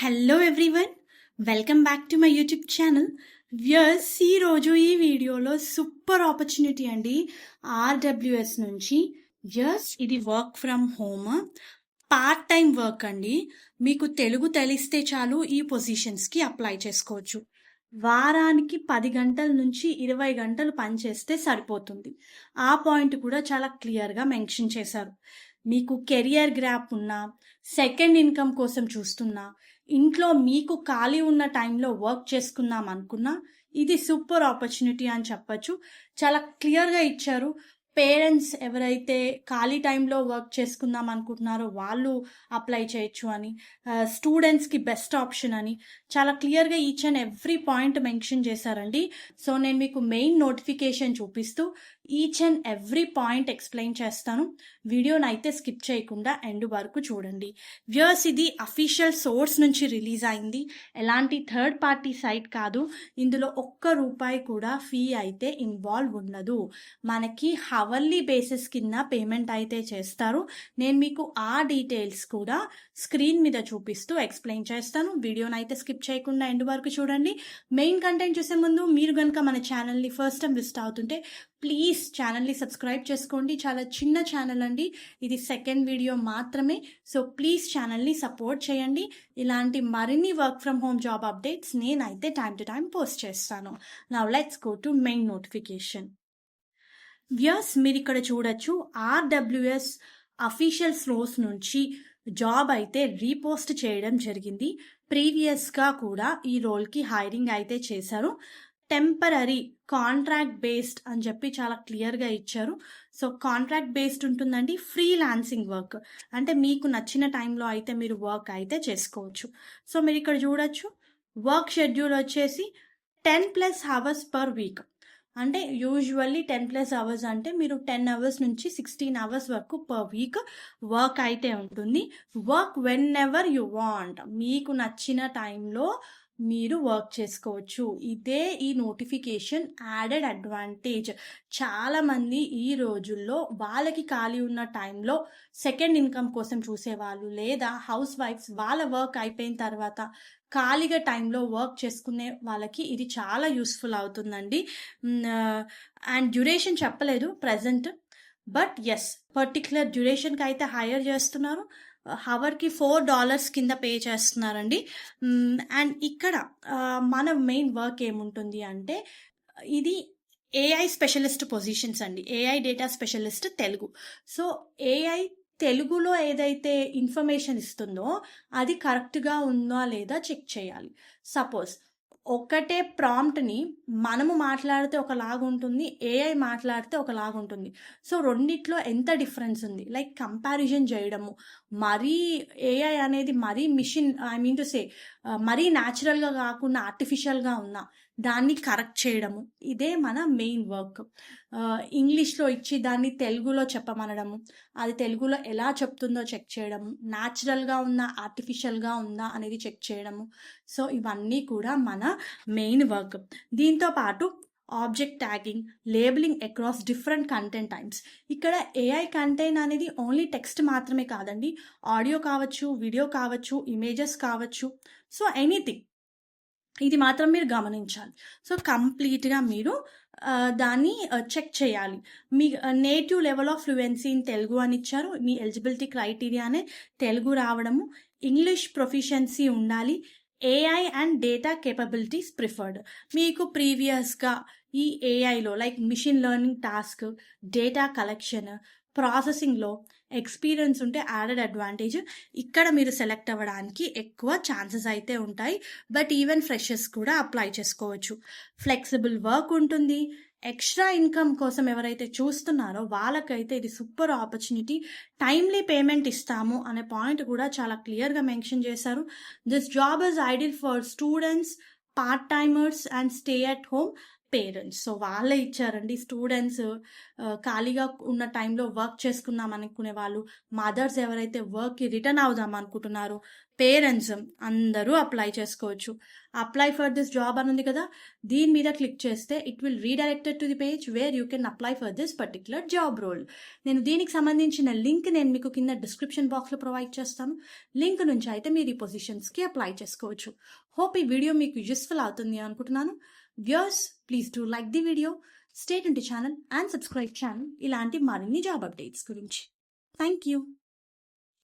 Hello everyone, welcome back to my YouTube channel. Viewers, ఈరోజు ఈ వీడియోలో సూపర్ ఆపర్చునిటీ అండి ఆర్డబ్ల్యూఎస్ నుంచి. వ్యూయర్స్, ఇది work from home part time work అండి. మీకు తెలుగు తెలిస్తే చాలు ఈ పొజిషన్స్కి అప్లై చేసుకోవచ్చు. వారానికి 10 గంటల నుంచి 20 గంటలు పనిచేస్తే సరిపోతుంది. ఆ పాయింట్ కూడా చాలా క్లియర్గా మెన్షన్ చేశారు. మీకు కెరియర్ గ్యాప్ ఉన్నా, సెకండ్ ఇన్కమ్ కోసం చూస్తున్నా, ఇంట్లో మీకు ఖాళీ ఉన్న టైంలో వర్క్ చేసుకుందాం అనుకున్నా ఇది సూపర్ ఆపర్చునిటీ అని చెప్పచ్చు. చాలా క్లియర్గా ఇచ్చారు. పేరెంట్స్ ఎవరైతే ఖాళీ టైంలో వర్క్ చేసుకుందాం అనుకుంటున్నారో వాళ్ళు అప్లై చేయొచ్చు అని, స్టూడెంట్స్కి బెస్ట్ ఆప్షన్ అని చాలా క్లియర్గా each and every point mention చేశారండి. సో నేను మీకు మెయిన్ నోటిఫికేషన్ చూపిస్తూ each and every point explain చేస్తాను. వీడియోని అయితే స్కిప్ చేయకుండా ఎండ్ వరకు చూడండి. వ్యూయర్స్, ఇది అఫీషియల్ సోర్స్ నుంచి రిలీజ్ అయింది, ఎలాంటి థర్డ్ పార్టీ సైట్ కాదు. ఇందులో ₹1 కూడా ఫీ అయితే ఇన్వాల్వ్ ఉండదు. మనకి హవర్లీ బేసిస్ కింద పేమెంట్ అయితే చేస్తారు. నేను మీకు ఆ డీటెయిల్స్ కూడా స్క్రీన్ మీద చూపిస్తూ ఎక్స్ప్లెయిన్ చేస్తాను. వీడియోని అయితే స్కిప్ చేయకుండా ఎండ్ వరకు చూడండి. మెయిన్ కంటెంట్ చూసే ముందు మీరు కనుక మన ఛానల్ని ఫస్ట్ టైం విజిట్ అవుతుంటే ప్లీజ్ ఛానల్ని సబ్స్క్రైబ్ చేసుకోండి. చాలా చిన్న ఛానల్ అండి, ఇది సెకండ్ వీడియో మాత్రమే. సో ప్లీజ్ ఛానల్ని సపోర్ట్ చేయండి. ఇలాంటి మరిన్ని work from home job updates నేనైతే టైం టు టైం పోస్ట్ చేస్తాను. Now let's go to main notification. Viewers, మీరు ఇక్కడ చూడొచ్చు, ఆర్డబ్ల్యూఎస్ అఫీషియల్ సోర్స్ నుంచి జాబ్ అయితే రీపోస్ట్ చేయడం జరిగింది. ప్రీవియస్గా కూడా ఈ రోల్కి హైరింగ్ అయితే చేశారు. టెంపరరీ కాంట్రాక్ట్ బేస్డ్ అని చెప్పి చాలా క్లియర్గా ఇచ్చారు. సో కాంట్రాక్ట్ బేస్డ్ ఉంటుందండి. ఫ్రీలాన్సింగ్ వర్క్ అంటే మీకు నచ్చిన టైంలో అయితే మీరు వర్క్ అయితే చేసుకోవచ్చు. సో మీరు ఇక్కడ చూడొచ్చు, వర్క్ షెడ్యూల్ వచ్చేసి 10+ అవర్స్ పర్ వీక్. అంటే యూజువల్లీ 10+ అవర్స్ అంటే మీరు 10 అవర్స్ నుంచి 16 అవర్స్ వరకు పర్ వీక్ వర్క్ అయితే ఉంటుంది. Work when ever you want, మీకు నచ్చిన టైంలో మీరు వర్క్ చేసుకోవచ్చు. ఇదే ఈ నోటిఫికేషన్ యాడెడ్ అడ్వాంటేజ్. చాలామంది ఈ రోజుల్లో వాళ్ళకి ఖాళీ ఉన్న టైంలో సెకండ్ ఇన్కమ్ కోసం చూసేవాళ్ళు, లేదా హౌస్ వైఫ్స్ వాళ్ళ వర్క్ అయిపోయిన తర్వాత ఖాళీగా టైంలో వర్క్ చేసుకునే వాళ్ళకి ఇది చాలా యూస్ఫుల్ అవుతుందండి. అండ్ డ్యూరేషన్ చెప్పలేదు ప్రజెంట్, బట్ ఎస్ పర్టికులర్ డ్యూరేషన్కి అయితే హైర్ చేస్తున్నారు. హవర్కి $4 కింద పే చేస్తున్నారండి. అండ్ ఇక్కడ మన మెయిన్ వర్క్ ఏముంటుంది అంటే, ఇది ఏఐ స్పెషలిస్ట్ పొజిషన్స్ అండి. AI data specialist Telugu. So AI తెలుగులో ఏదైతే ఇన్ఫర్మేషన్ ఇస్తుందో అది కరెక్ట్గా ఉందా లేదా చెక్ చేయాలి. సపోజ్ ఒకటే ప్రాంప్ట్ని మనము మాట్లాడితే ఒకలాగా ఉంటుంది, ఏఐ మాట్లాడితే ఒకలాగా ఉంటుంది. సో రెండిట్లో ఎంత డిఫరెన్స్ ఉంది, లైక్ కంపారిజన్ చేయడము. మరీ ఏఐ అనేది మరీ machine, I mean to say మరీ న్యాచురల్గా కాకుండా ఆర్టిఫిషియల్గా ఉన్నా దాన్ని కరెక్ట్ చేయడము, ఇదే మన మెయిన్ వర్క్. ఇంగ్లీష్లో ఇచ్చి దాన్ని తెలుగులో చెప్పమనడము, అది తెలుగులో ఎలా చెప్తుందో చెక్ చేయడము, న్యాచురల్గా ఉందా ఆర్టిఫిషియల్గా ఉందా అనేది చెక్ చేయడము. సో ఇవన్నీ కూడా మన మెయిన్ వర్క్. దీంతో పాటు object tagging, labelling across different content types. ఇక్కడ ఏఐ కంటెంట్ అనేది ఓన్లీ టెక్స్ట్ మాత్రమే కాదండి, ఆడియో కావచ్చు, వీడియో కావచ్చు, ఇమేజెస్ కావచ్చు. సో ఎనీథింగ్, ఇది మాత్రం మీరు గమనించాలి. సో కంప్లీట్గా మీరు దాన్ని చెక్ చేయాలి. మీ native level of fluency in Telugu అని ఇచ్చారు. మీ ఎలిజిబిలిటీ క్రైటీరియానే తెలుగు రావడము, ఇంగ్లీష్ ప్రొఫిషియన్సీ ఉండాలి, AI and data capabilities preferred. మీకు ప్రీవియస్గా ఈ ఏఐలో like machine learning task, data collection, ప్రాసెసింగ్లో ఎక్స్పీరియన్స్ ఉంటే యాడెడ్ అడ్వాంటేజ్. ఇక్కడ మీరు సెలెక్ట్ అవ్వడానికి ఎక్కువ ఛాన్సెస్ అయితే ఉంటాయి. బట్ ఈవెన్ ఫ్రెషర్స్ కూడా అప్లై చేసుకోవచ్చు. ఫ్లెక్సిబుల్ వర్క్ ఉంటుంది. ఎక్స్ట్రా ఇన్కమ్ కోసం ఎవరైతే చూస్తున్నారో వాళ్ళకైతే ఇది సూపర్ ఆపర్చునిటీ. టైమ్లీ పేమెంట్ ఇస్తాము అనే పాయింట్ కూడా చాలా క్లియర్గా మెన్షన్ చేశారు. This job is ideal for students, part timers and stay at home parents. So వాళ్ళే ఇచ్చారండి. స్టూడెంట్స్ ఖాళీగా ఉన్న టైంలో వర్క్ చేసుకుందాం అనుకునే వాళ్ళు, మదర్స్ ఎవరైతే వర్క్కి రిటర్న్ అవుదాం అనుకుంటున్నారో, పేరెంట్స్ అందరూ అప్లై చేసుకోవచ్చు. అప్లై ఫర్ దిస్ జాబ్ అని ఉంది కదా, దీని మీద క్లిక్ చేస్తే it will redirected to the page where you can apply for this particular job role. నేను దీనికి సంబంధించిన లింక్ నేను మీకు కింద డిస్క్రిప్షన్ బాక్స్లో ప్రొవైడ్ చేస్తాను. లింక్ నుంచి అయితే మీరు ఈ పొజిషన్స్కి అప్లై చేసుకోవచ్చు. హోప్ ఈ వీడియో మీకు యూస్ఫుల్ అవుతుంది అనుకుంటున్నాను. Viewers, please do like the video, stay tuned to channel and subscribe channel ఇలాంటి మరిన్ని జాబ్ అప్డేట్స్ గురించి. Thank you.